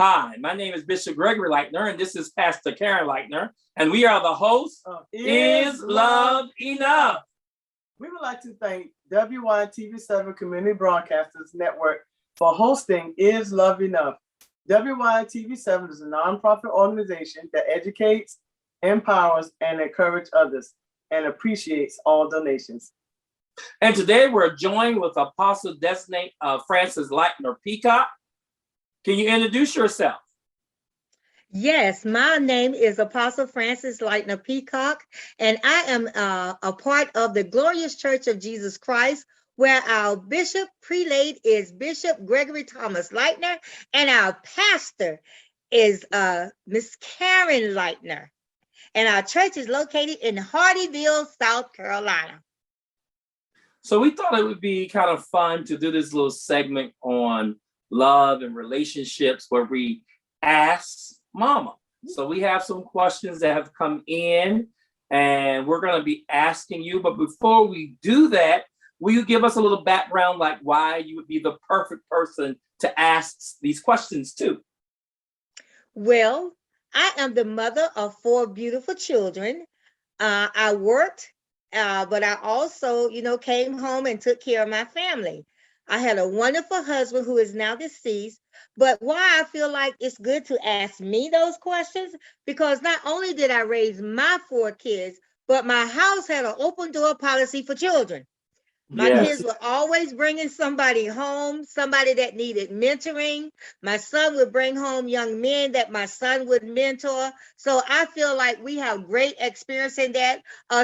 Hi, my name is Bishop Gregory Lightner, and this is Pastor Karen Lightner, and we are the hosts of Is Love Enough? We would like to thank WYTV7 Community Broadcasters Network for hosting Is Love Enough? WYTV7 is a nonprofit organization that educates, empowers, and encourages others, and appreciates all donations. And today we're joined with Apostle Designate Frances Lightner Peacock. Can you introduce yourself? Yes, my name is Apostle Frances Lightner Peacock, and I am a part of the Glorious Church of Jesus Christ, where our bishop prelate is Bishop Gregory Thomas Lightner, and our pastor is Miss Karen Lightner. And our church is located in Hardyville, South Carolina. So we thought it would be kind of fun to do this little segment on love and relationships where we ask Mama. So we have some questions that have come in and we're going to be asking you. But before we do that, will you give us a little background, like why you would be the perfect person to ask these questions to? Well, I am the mother of 4 beautiful children. I worked, but I also, came home and took care of my family. I had a wonderful husband who is now deceased, but why I feel like it's good to ask me those questions, because not only did I raise my 4 kids, but my house had an open door policy for children. My kids were always bringing somebody home, somebody that needed mentoring. My son would bring home young men that my son would mentor. So I feel like we have great experience in that.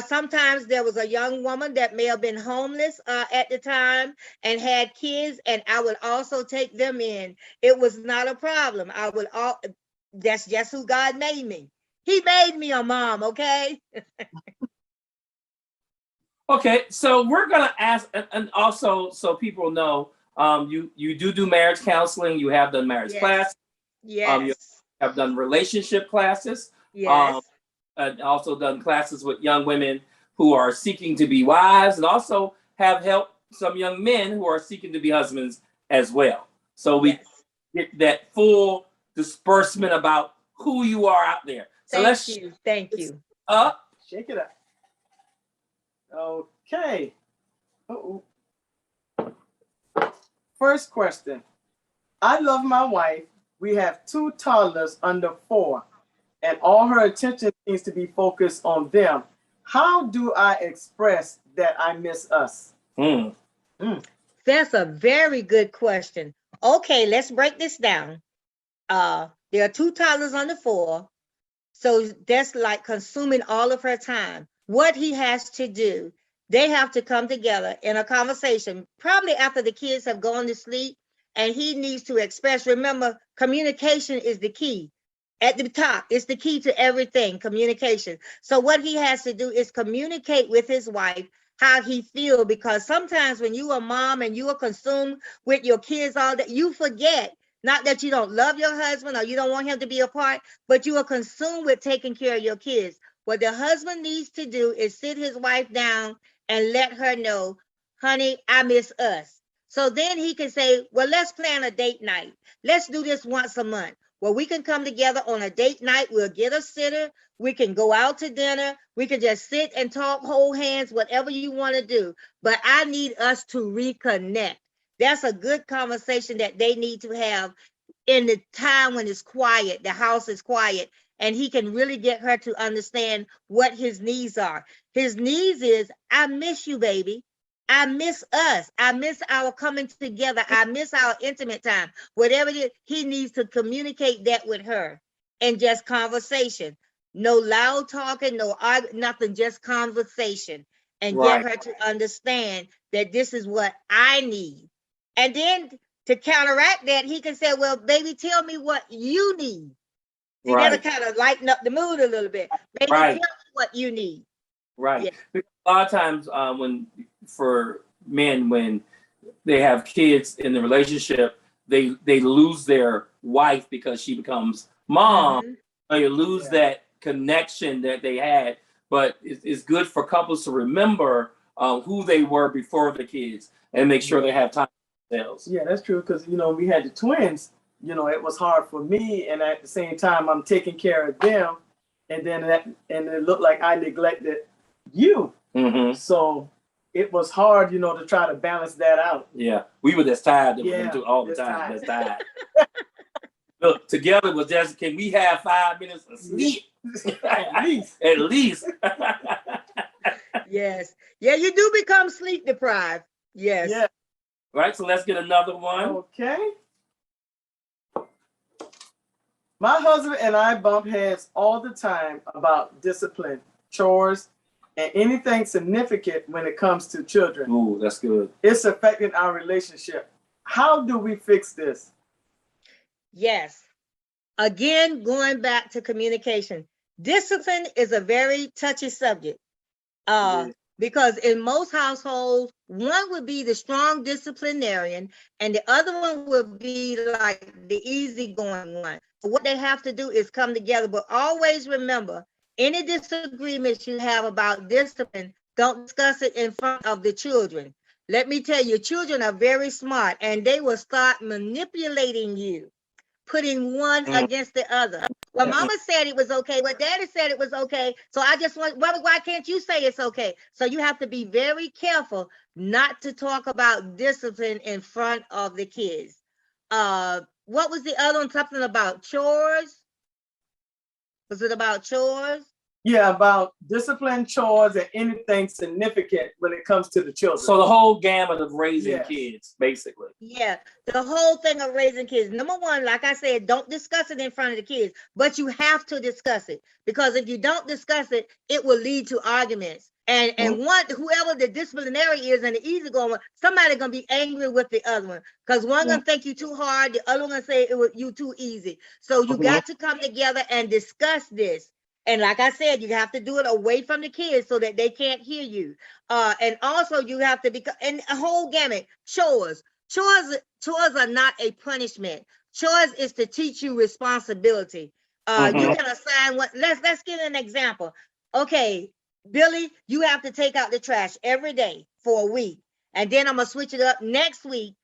Sometimes there was a young woman that may have been homeless at the time and had kids, and I would also take them in. It was not a problem. That's just who God made me. He made me a mom, okay? Okay, so we're gonna ask, and also so people know, you do marriage counseling. You have done marriage class. Yes. You have done relationship classes. Yes. And also done classes with young women who are seeking to be wives, and also have helped some young men who are seeking to be husbands as well. So we get that full disbursement about who you are out there. So Thank you. Shake it up. Okay. First question. I love my wife. We have 2 toddlers under 4, and all her attention seems to be focused on them. How do I express that I miss us? That's a very good question. Okay, let's break this down. There are 2 toddlers under 4, so that's like consuming all of her time. What he has to do, they have to come together in a conversation, probably after the kids have gone to sleep, and he needs to express. Remember, communication is the key. At the top, it's the key to everything, communication. So what he has to do is communicate with his wife how he feels, because sometimes when you are a mom and you are consumed with your kids all day, you forget. Not that you don't love your husband or you don't want him to be a part, but you are consumed with taking care of your kids. What the husband needs to do is sit his wife down and let her know, honey, I miss us. So then he can say, well, let's plan a date night. Let's do this once a month. Well, we can come together on a date night. We'll get a sitter. We can go out to dinner. We can just sit and talk, hold hands, whatever you want to do. But I need us to reconnect. That's a good conversation that they need to have in the time when it's quiet, the house is quiet, and he can really get her to understand what his needs are. His needs is, I miss you, baby. I miss us. I miss our coming together. I miss our intimate time. Whatever it is, he needs to communicate that with her and just conversation. No loud talking, nothing, just conversation, and get her to understand that this is what I need. And then to counteract that, he can say, well, baby, tell me what you need. See, that'll kind of lighten up the mood a little bit. Baby, tell me what you need. Right. Yeah. A lot of times for men, when they have kids in the relationship, they lose their wife because she becomes mom. They lose that connection that they had. But it's good for couples to remember who they were before the kids and make sure they have time for themselves. Yeah, that's true. Because, we had the twins you know, it was hard for me, and at the same time, I'm taking care of them, and it looked like I neglected you. Mm-hmm. So it was hard, you know, to try to balance that out. Yeah, we were just tired Yeah, all the just time. tired. Just tired. Look, together was just, can we have 5 minutes of sleep? At least. At least. Yes. Yeah, you do become sleep deprived. Yes. Yeah. Right, so let's get another one. Okay. My husband and I bump heads all the time about discipline, chores, and anything significant when it comes to children. Ooh, that's good. It's affecting our relationship. How do we fix this? Yes. Again, going back to communication. Discipline is a very touchy subject. Because in most households, one would be the strong disciplinarian and the other one would be like the easygoing one. So what they have to do is come together, but always remember, any disagreements you have about discipline, don't discuss it in front of the children. Let me tell you, children are very smart and they will start manipulating you, putting one against the other. Well, mama said it was okay, but daddy said it was okay. So I just want, why can't you say it's okay? So you have to be very careful not to talk about discipline in front of the kids. What was the other one? Something about chores? Was it about chores? Yeah, about discipline, chores, and anything significant when it comes to the children. So the whole gamut of raising kids, basically. Yeah, the whole thing of raising kids. Number one, like I said, don't discuss it in front of the kids, but you have to discuss it, because if you don't discuss it, it will lead to arguments. And whoever the disciplinary is and the easygoing one, somebody gonna be angry with the other one, because one gonna think you too hard, the other one gonna say it was you too easy. So you got to come together and discuss this. And like I said, you have to do it away from the kids so that they can't hear you. And also you have to and a whole gamut. Chores are not a punishment. Chores is to teach you responsibility. You can assign what. Let's give an example. Okay, Billy, you have to take out the trash every day for a week, and then I'm gonna switch it up next week.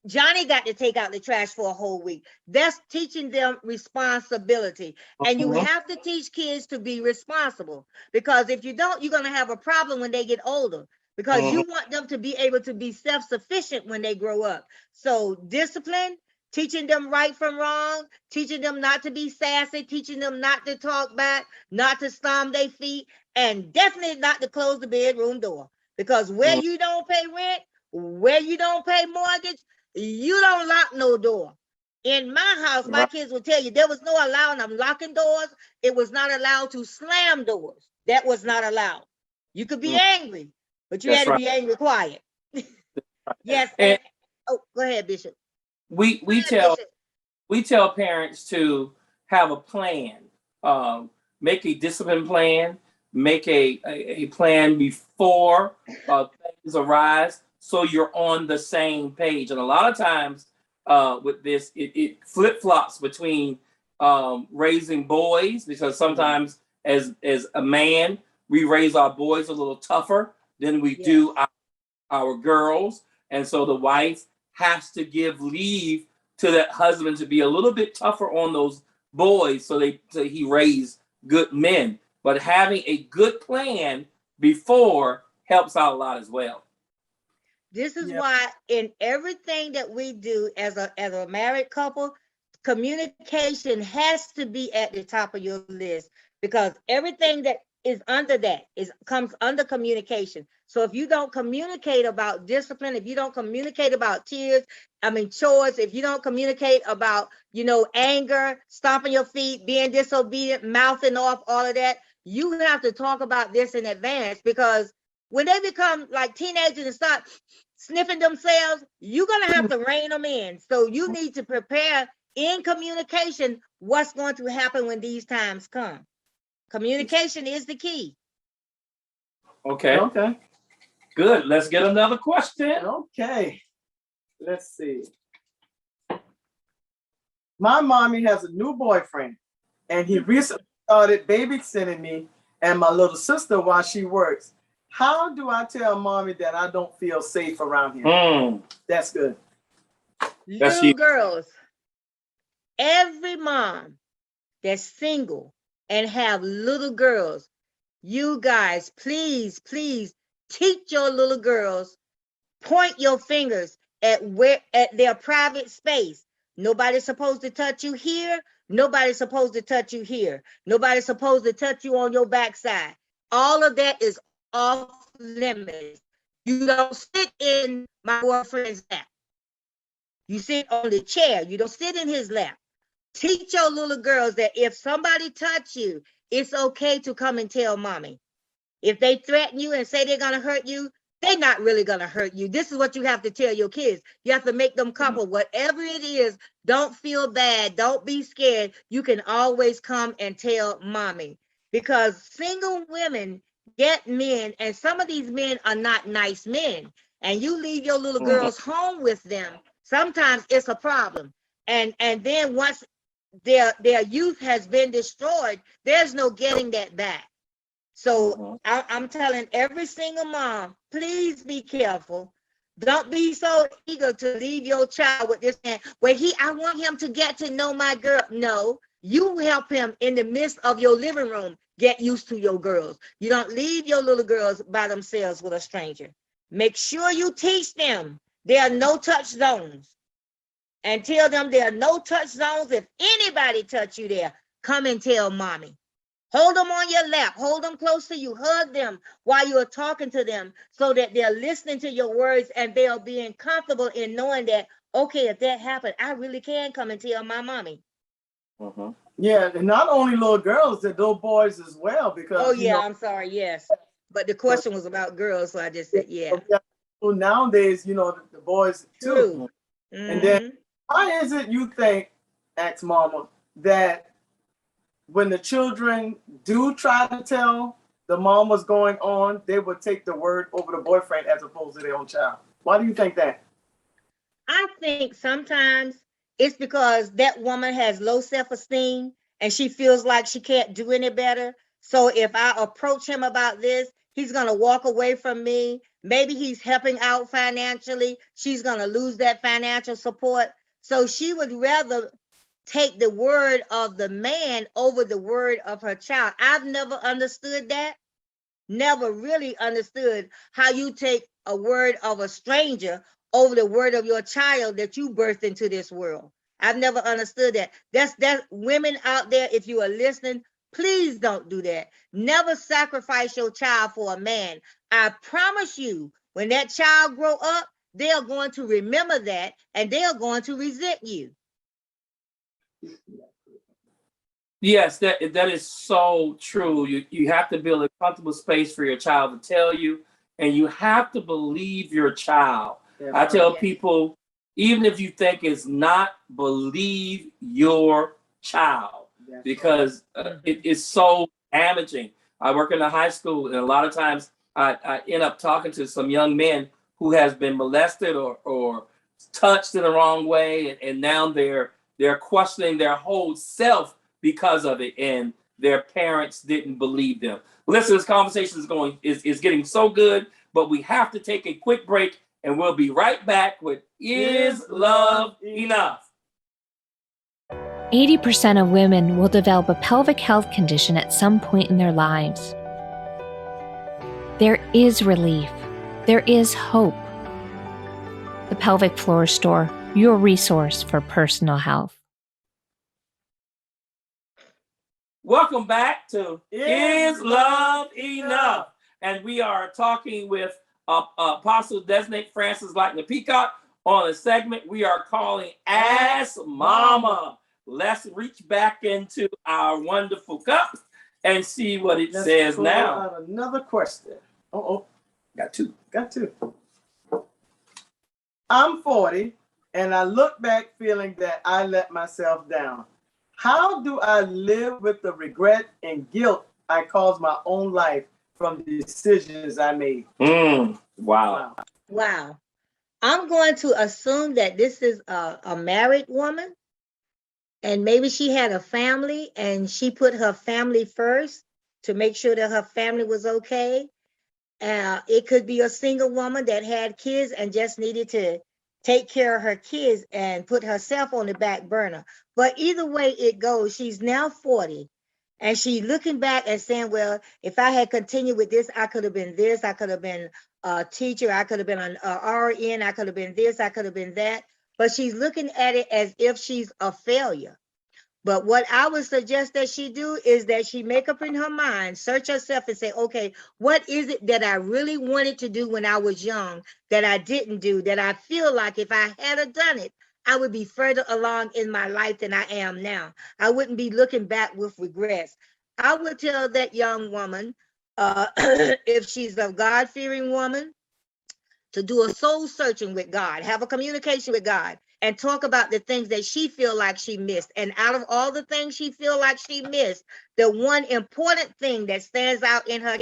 Johnny got to take out the trash for a whole week. That's teaching them responsibility. And you have to teach kids to be responsible, because if you don't, you're going to have a problem when they get older, because you want them to be able to be self-sufficient when they grow up. So discipline, teaching them right from wrong, teaching them not to be sassy, teaching them not to talk back, not to stomp their feet, and definitely not to close the bedroom door. Because where you don't pay rent, where you don't pay mortgage, you don't lock no door. In my house, my kids will tell you there was no allowing them locking doors. It was not allowed to slam doors. That was not allowed. You could be angry, but you had to be angry quiet. Yes. And, go ahead, Bishop. We tell parents to have a plan, make a discipline plan, make a plan before things arise, so you're on the same page. And a lot of times with this, it flip-flops between raising boys, because sometimes as a man, we raise our boys a little tougher than we do our girls. And so the wife has to give leave to that husband to be a little bit tougher on those boys, so he raised good men. But having a good plan before helps out a lot as well. This is why in everything that we do as a married couple, communication has to be at the top of your list, because everything that is under that comes under communication. So if you don't communicate about discipline, if you don't communicate about chores, if you don't communicate about, anger, stomping your feet, being disobedient, mouthing off, all of that, you have to talk about this in advance, because when they become like teenagers and start sniffing themselves, you're going to have to rein them in. So you need to prepare in communication what's going to happen when these times come. Communication is the key. Okay. Good. Let's get another question. Okay. Let's see. My mommy has a new boyfriend, and he recently started babysitting me and my little sister while she works. How do I tell mommy that I don't feel safe around him? That's good. Little girls, every mom that's single and have little girls, you guys, please, please teach your little girls, point your fingers at their private space. Nobody's supposed to touch you here. Nobody's supposed to touch you here. Nobody's supposed to touch you on your backside. All of that is off limits. You don't sit in my boyfriend's lap. You sit on the chair. You don't sit in his lap. Teach your little girls that if somebody touch you, it's okay to come and tell mommy. If they threaten you and say they're going to hurt you, they're not really going to hurt you. This is what you have to tell your kids. You have to make them comfortable. Whatever it is, don't feel bad. Don't be scared. You can always come and tell mommy. Because single women get men, and some of these men are not nice men. And you leave your little girls home with them. Sometimes it's a problem. And then once their youth has been destroyed, there's no getting that back. So I'm telling every single mom, please be careful. Don't be so eager to leave your child with this man. I want him to get to know my girl. No, you help him in the midst of your living room. Get used to your girls. You don't leave your little girls by themselves with a stranger. Make sure you teach them there are no touch zones. And tell them there are no touch zones. If anybody touch you there, come and tell mommy. Hold them on your lap. Hold them close to you. Hug them while you are talking to them so that they're listening to your words and they are being comfortable in knowing that, okay, if that happened, I really can come and tell my mommy. Yeah, and not only little girls, they're little boys as well. Because I'm sorry, yes. But the question was about girls, so I just said, yeah. Well, nowadays, the boys too. And then, why is it you think, Ask Mama, that when the children do try to tell the mom what's going on, they would take the word over the boyfriend as opposed to their own child? Why do you think that? I think sometimes it's because that woman has low self-esteem and she feels like she can't do any better. So if I approach him about this, he's going to walk away from me. Maybe he's helping out financially. She's going to lose that financial support. So she would rather take the word of the man over the word of her child. I've never understood that. Never really understood how you take a word of a stranger over the word of your child that you birthed into this world. I've never understood that. That's women out there, if you are listening, please don't do that. Never sacrifice your child for a man. I promise you, when that child grow up, they are going to remember that and they are going to resent you. Yes, that is so true. You have to build a comfortable space for your child to tell you, and you have to believe your child. I tell people, even if you think it's not, believe your child, because it is so damaging. I work in a high school, and a lot of times I end up talking to some young men who has been molested or touched in the wrong way, and now they're questioning their whole self because of it, and their parents didn't believe them. Listen, this conversation is getting so good, but we have to take a quick break, and we'll be right back with Is Love Enough? 80% of women will develop a pelvic health condition at some point in their lives. There is relief. There is hope. The Pelvic Floor Store, your resource for personal health. Welcome back to Is Love Enough? And we are talking with Apostle Designate Frances Lightner Peacock on a segment we are calling Ask Mama. Let's reach back into our wonderful cup and see what it says now. Another question. Got two. I'm 40 and I look back feeling that I let myself down. How do I live with the regret and guilt I caused my own life from the decisions I made? Wow. I'm going to assume that this is a married woman, and maybe she had a family and she put her family first to make sure that her family was okay. It could be a single woman that had kids and just needed to take care of her kids and put herself on the back burner. But either way it goes, she's now 40. And she's looking back and saying, well, if I had continued with this, I could have been this. I could have been a teacher. I could have been an RN. I could have been this. I could have been that. But she's looking at it as if she's a failure. But what I would suggest that she do is that she make up in her mind, search herself and say, okay, what is it that I really wanted to do when I was young that I didn't do, that I feel like if I had done it, I would be further along in my life than I am now. I wouldn't be looking back with regrets. I would tell that young woman, if she's a God-fearing woman, to do a soul searching with God, have a communication with God, and talk about the things that she feel like she missed. And out of all the things she feel like she missed, the one important thing that stands out in her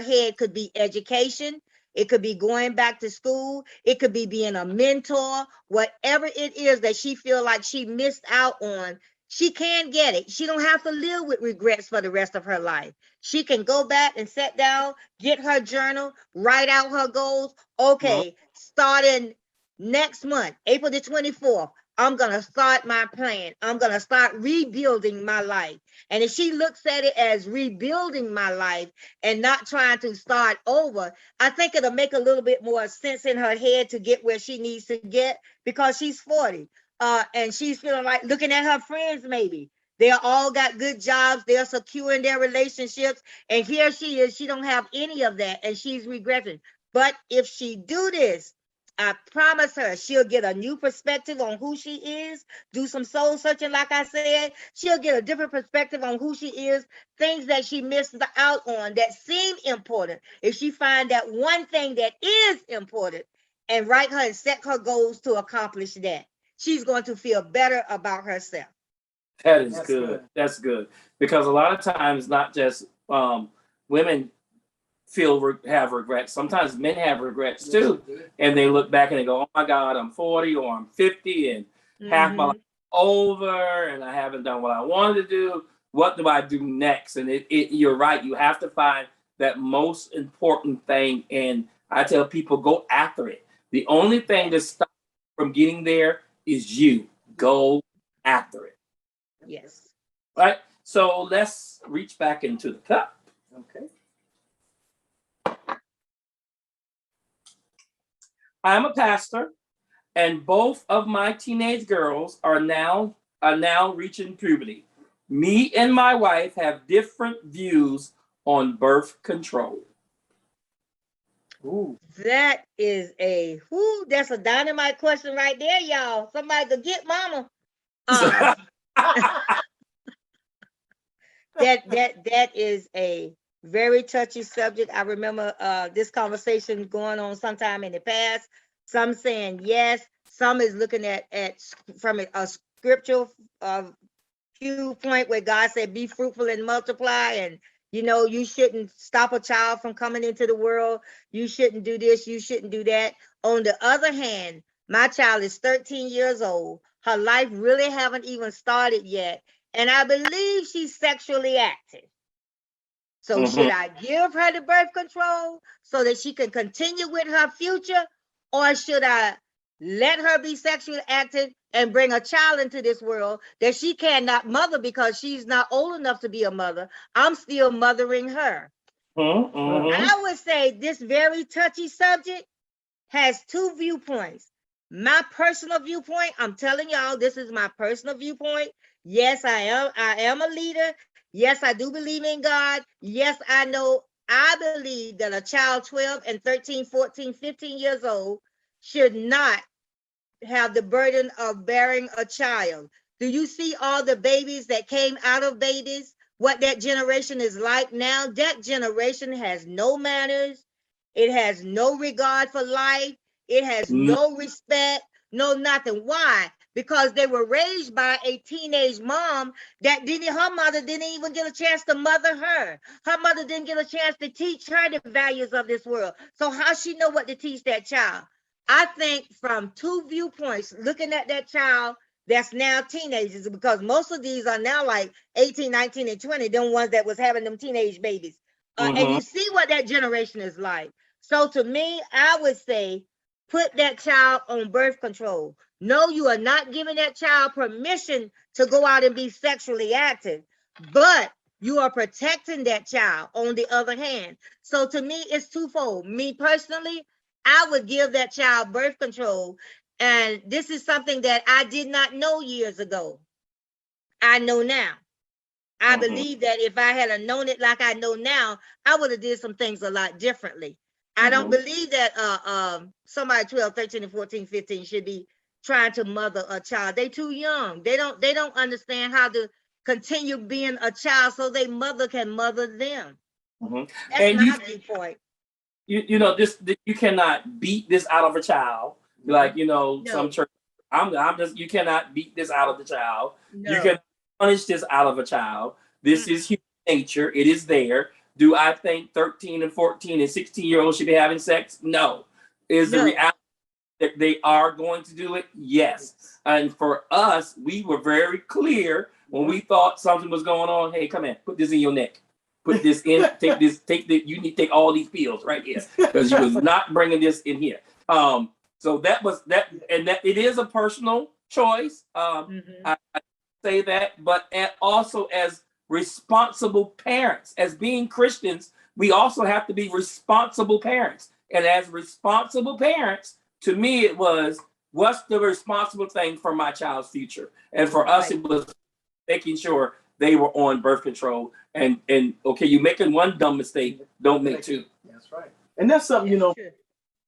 head could be education. It could be going back to school. It could be being a mentor. Whatever it is that she feel like she missed out on, she can get it. She don't have to live with regrets for the rest of her life. She can go back and sit down, get her journal, write out her goals. Okay, starting next month, April the 24th, I'm going to start my plan. I'm going to start rebuilding my life. And if she looks at it as rebuilding my life and not trying to start over, I think it'll make a little bit more sense in her head to get where she needs to get, because she's 40. And she's feeling like looking at her friends, maybe. They all got good jobs. They're secure in their relationships. And here she is. She don't have any of that. And she's regretting. But if she do this, I promise her she'll get a new perspective on who she is, do some soul searching, like I said. She'll get a different perspective on who she is, things that she missed out on that seem important. If she find that one thing that is important and write her and set her goals to accomplish that, she's going to feel better about herself. That is good. That's good. Because a lot of times, not just women have regrets. Sometimes men have regrets too. And they look back and they go, oh my God, I'm 40 or I'm 50 and half my life over and I haven't done what I wanted to do. What do I do next? And you're right. You have to find that most important thing. And I tell people, go after it. The only thing that stops you from getting there is you. Go after it. Yes. Right. So let's reach back into the cup. Okay. I'm a pastor, and both of my teenage girls are now reaching puberty. Me and my wife have different views on birth control. Ooh. That is that's a dynamite question right there, y'all. Somebody could get mama. That is a very touchy subject. I remember this conversation going on sometime in the past. Some saying yes, some is looking at from a scriptural viewpoint where God said, be fruitful and multiply, and you shouldn't stop a child from coming into the world. You shouldn't do this, you shouldn't do that. On the other hand, my child is 13 years old. Her life really haven't even started yet. And I believe she's sexually active. So should I give her the birth control so that she can continue with her future? Or should I let her be sexually active and bring a child into this world that she cannot mother because she's not old enough to be a mother? I'm still mothering her. I would say this very touchy subject has two viewpoints. My personal viewpoint, I'm telling y'all, this is my personal viewpoint. Yes, I am a leader. Yes, I do believe in God. Yes, I believe that a child 12 and 13, 14, 15 years old should not have the burden of bearing a child. Do you see all the babies that came out of babies? What that generation is like now? That generation has no manners. It has no regard for life. It has no respect, no nothing. Why? Because they were raised by a teenage mom that her mother didn't even get a chance to mother her. Her mother didn't get a chance to teach her the values of this world. So how she know what to teach that child? I think from two viewpoints, looking at that child that's now teenagers, because most of these are now like 18, 19, and 20, them ones that was having them teenage babies. And you see what that generation is like. So to me, I would say put that child on birth control. No, you are not giving that child permission to go out and be sexually active, but you are protecting that child on the other hand. So to me, it's twofold. Me personally, I would give that child birth control. And this is something that I did not know years ago. I know now. I believe that if I had known it like I know now, I would have did some things a lot differently. I don't believe that somebody 12, 13, and 14, 15 should be trying to mother a child. They too young. They don't understand how to continue being a child so their mother can mother them. That's and my viewpoint. You know, you cannot beat this out of a child. Like, you know, No. some church, I'm just, you cannot beat this out of the child. No. You can punish this out of a child. This is human nature. It is there. Do I think 13 and 14 and 16-year-olds should be having sex? No. Is the reality that they are going to do it? Yes. And for us, we were very clear when we thought something was going on. Hey, come in, put this in your neck. Put this in, you need to take all these pills right here because you was not bringing this in here. So that was that, and that it is a personal choice. I say that, but also as responsible parents, as being Christians, we also have to be responsible parents. And as responsible parents, to me, it was, what's the responsible thing for my child's future? And for us, it was making sure they were on birth control. And okay, you're making one dumb mistake, don't make two. That's right. And that's something, you know,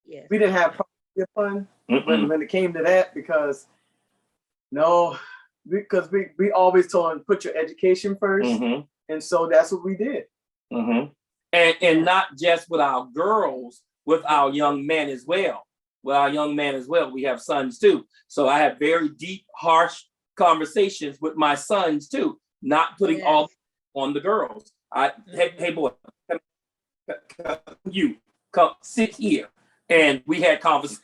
we didn't have fun when it came to that, because we always told them, put your education first. And so that's what we did. And not just with our girls, with our young men as well. With our young men as well, we have sons too. So I have very deep, harsh conversations with my sons too, not putting all on the girls. Hey boy, you come sit here. And we had conversations.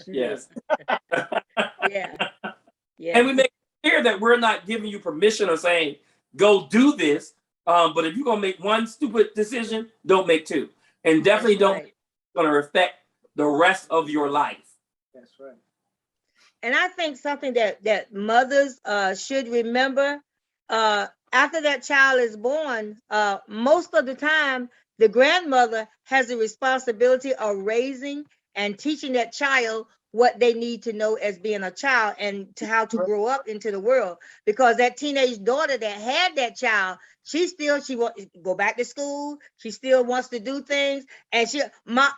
Yes. And we make it clear that we're not giving you permission or saying, go do this. But if you're gonna make one stupid decision, don't make two. And definitely don't gonna affect the rest of your life. That's right. And I think something that mothers should remember, after that child is born, most of the time, the grandmother has the responsibility of raising and teaching that child what they need to know as being a child and to how to grow up into the world. Because that teenage daughter that had that child, she wants to go back to school. She still wants to do things. And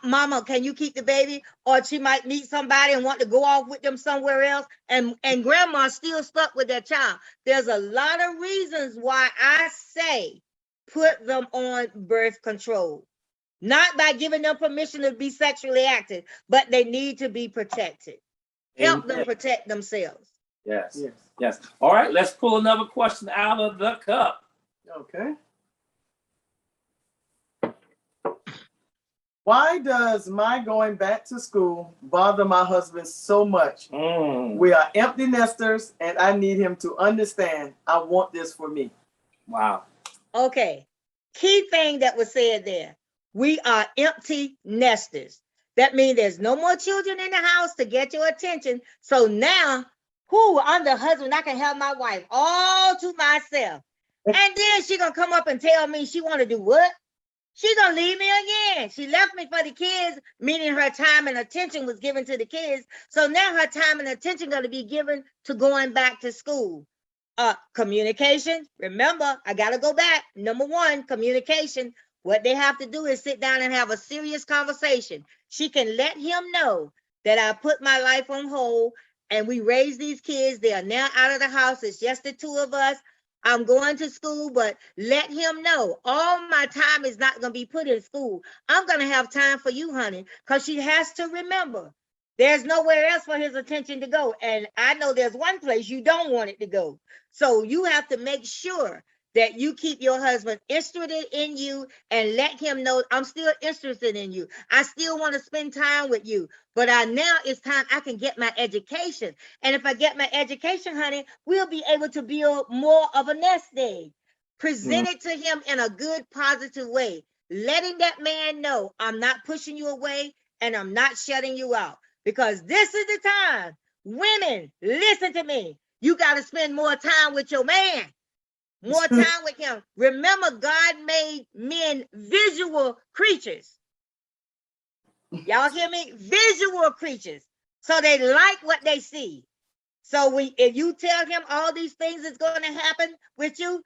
mama, can you keep the baby? Or she might meet somebody and want to go off with them somewhere else. And grandma's still stuck with that child. There's a lot of reasons why I say, put them on birth control. Not by giving them permission to be sexually active, but they need to be protected. Help them protect themselves. Yes. All right, let's pull another question out of the cup. Okay. Why does my going back to school bother my husband so much? We are empty nesters, and I need him to understand I want this for me. Wow. Okay. Key thing that was said there. We are empty nesters. That means there's no more children in the house to get your attention. So now, I'm the husband. I can have my wife all to myself. And then she gonna come up and tell me she want to do what? She gonna leave me again. She left me for the kids, meaning her time and attention was given to the kids. So now her time and attention gonna be given to going back to school. Communication. Remember, I gotta go back. Number one, communication. What they have to do is sit down and have a serious conversation. She can let him know that I put my life on hold and we raise these kids. They are now out of the house. It's just the two of us. I'm going to school, but let him know all my time is not going to be put in school. I'm going to have time for you, honey, because she has to remember there's nowhere else for his attention to go. And I know there's one place you don't want it to go. So you have to make sure that you keep your husband interested in you and let him know I'm still interested in you. I still want to spend time with you, but now it's time I can get my education. And if I get my education, honey, we'll be able to build more of a nest egg. Present it to him in a good, positive way. Letting that man know I'm not pushing you away. and I'm not shutting you out, because this is the time. Women, listen to me. You got to spend more time with your man, more time with him. Remember, God made men visual creatures. Y'all hear me? Visual creatures. So they like what they see. So if you tell him all these things is going to happen with you,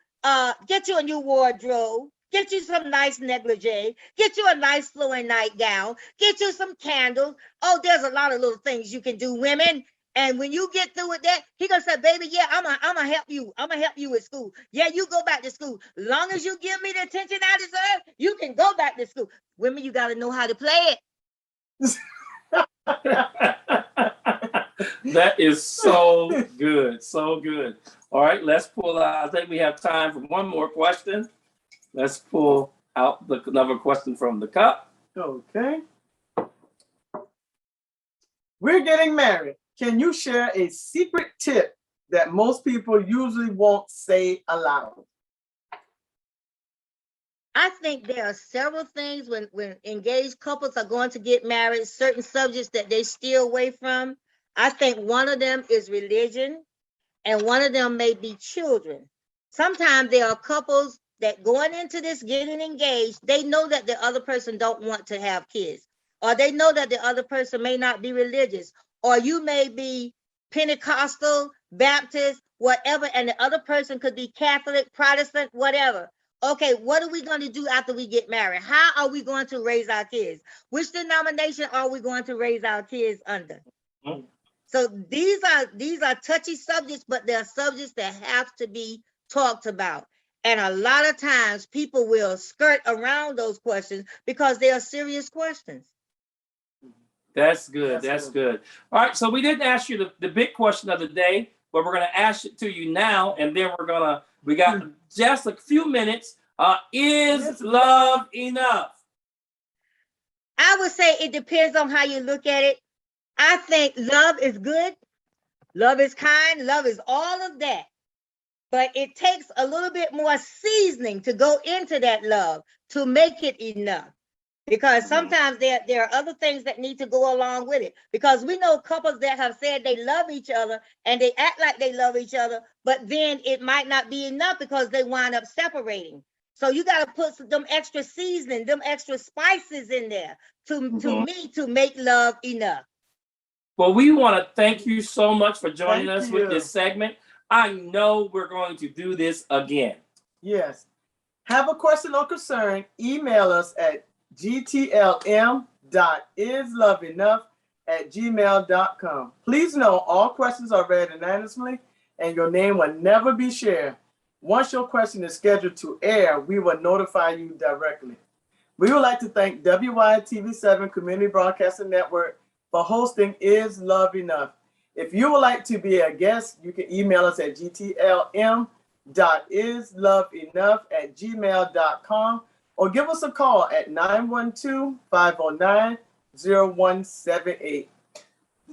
get you a new wardrobe, get you some nice negligee, get you a nice flowing nightgown, get you some candles. Oh, there's a lot of little things you can do, women. And when you get through with that, he gonna say, baby, yeah, I'm gonna help you. I'm gonna help you with school. Yeah, you go back to school. Long as you give me the attention I deserve, you can go back to school. Women, you gotta know how to play it. That is so good. So good. All right, let's pull out. I think we have time for one more question. Let's pull out another question from the cup. Okay. We're getting married. Can you share a secret tip that most people usually won't say aloud? I think there are several things when engaged couples are going to get married, certain subjects that they steer away from. I think one of them is religion, and one of them may be children. Sometimes there are couples that going into this getting engaged, they know that the other person don't want to have kids, or they know that the other person may not be religious, or you may be Pentecostal, Baptist, whatever, and the other person could be Catholic, Protestant, whatever. Okay, what are we going to do after we get married? How are we going to raise our kids? Which denomination are we going to raise our kids under? Mm. So these are touchy subjects, but they're subjects that have to be talked about. And a lot of times people will skirt around those questions because they are serious questions. That's good. That's good. All right. So we didn't ask you the big question of the day, but we're going to ask it to you now. And then we got just a few minutes. Is love enough? I would say it depends on how you look at it. I think love is good. Love is kind. Love is all of that. But it takes a little bit more seasoning to go into that love to make it enough. Because sometimes there are other things that need to go along with it. Because we know couples that have said they love each other and they act like they love each other, but then it might not be enough because they wind up separating. So you got to put them extra seasoning, them extra spices in there to make love enough. Well, we want to thank you so much for joining us with this segment. I know we're going to do this again. Yes. Have a question or concern, email us at gtlm.isloveenough@gmail.com. Please know all questions are read anonymously and your name will never be shared. Once your question is scheduled to air, we will notify you directly. We would like to thank WYTV7 Community Broadcasting Network for hosting Is Love Enough. If you would like to be a guest, you can email us at gtlm.isloveenough@gmail.com or give us a call at 912-509-0178.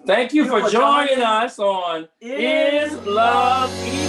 Thank you for joining us on Is Love Enough?